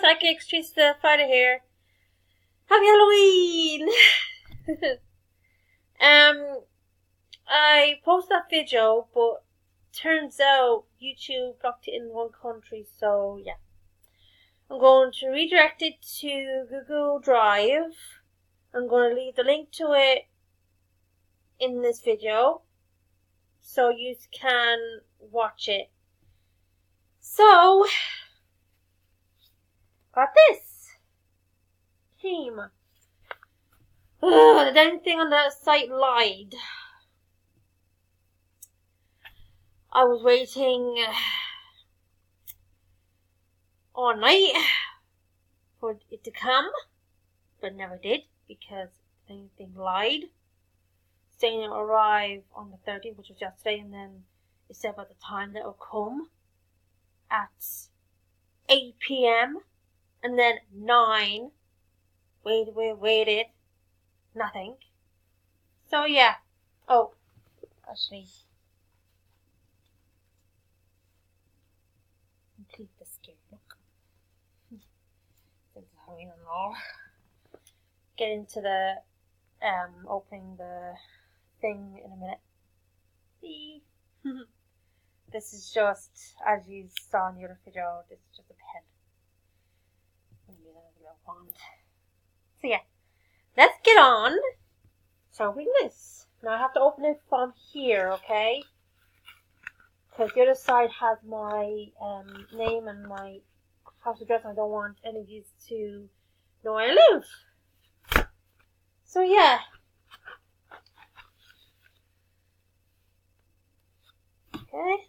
Psychics, Trace the Fighter here. Happy Halloween! I posted that video, but turns out YouTube blocked it in one country, so yeah. I'm going to redirect it to Google Drive. I'm going to leave the link to it in this video, so you can watch it. So, got this. Team. The damn thing on the site lied. I was waiting all night for it to come, but never did because the damn thing lied. Saying it would arrive on the 30th, which was yesterday, and then it said about the time that it would come at 8 p.m. and then 9. Waited. Nothing. So yeah. Oh, actually, complete the scare. Look. This is Halloween and all. Get into the opening the thing in a minute. See. This is just, as you saw in the other video, this is just a pen. I'm using a little wand. So yeah, let's get on. So opening this. Now I have to open it from here, okay? Because the other side has my name and my house address, and I don't want any of you to know where I live. So yeah. Okay.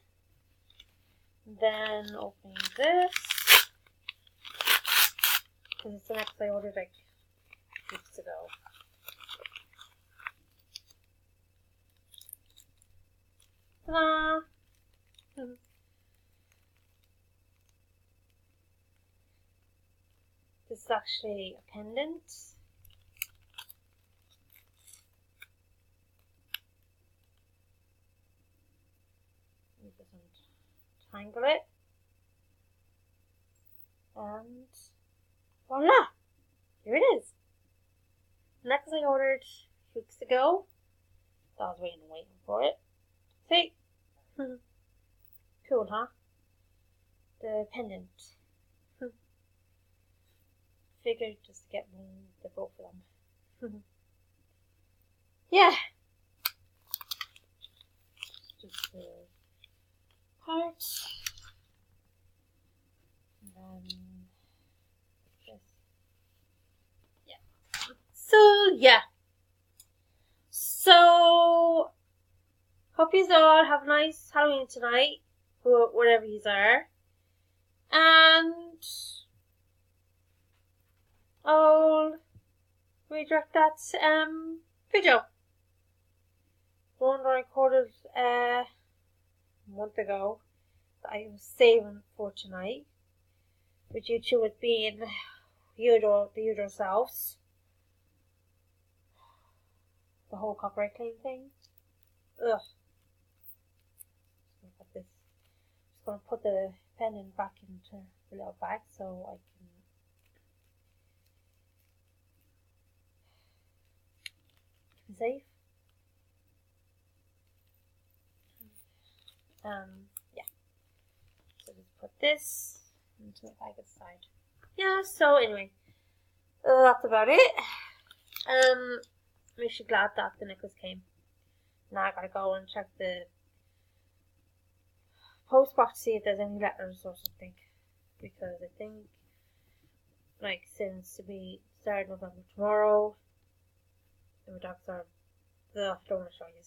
Then opening this. Because it's the next I ordered like weeks ago. Ta-da! This is actually a pendant. It doesn't tangle it. And voila! Here it is. Next I ordered weeks ago. I was waiting for it. See? Cool, huh? The pendant. Figured just to get the both of them. Yeah. Just the heart. And then this. Yeah. So yeah. So hope you all have a nice Halloween tonight, wherever you are. And I'll redirect that video. One I recorded a month ago that I was saving for tonight, with you two it being the usual selves. The whole copyright claim thing. Ugh. Just gonna put the pendant back into the little bag so I can keep it safe. Yeah. So just put this into the bag aside. Yeah, so anyway, that's about it. I'm actually glad that the necklace came. Now I gotta go and check the post box to see if there's any letters or something. Because I think, like, since we start November tomorrow, and my dogs are, I don't want to show you.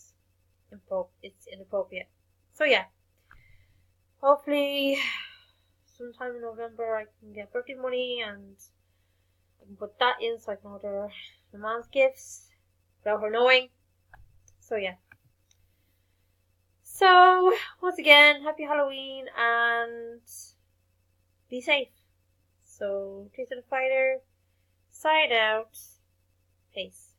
It's inappropriate. So yeah. Hopefully, sometime in November I can get birthday money and I can put that in so I can order my mom's gifts without her knowing. So yeah. So, once again, happy Halloween and be safe. So, Trace the Fighter, side out, peace.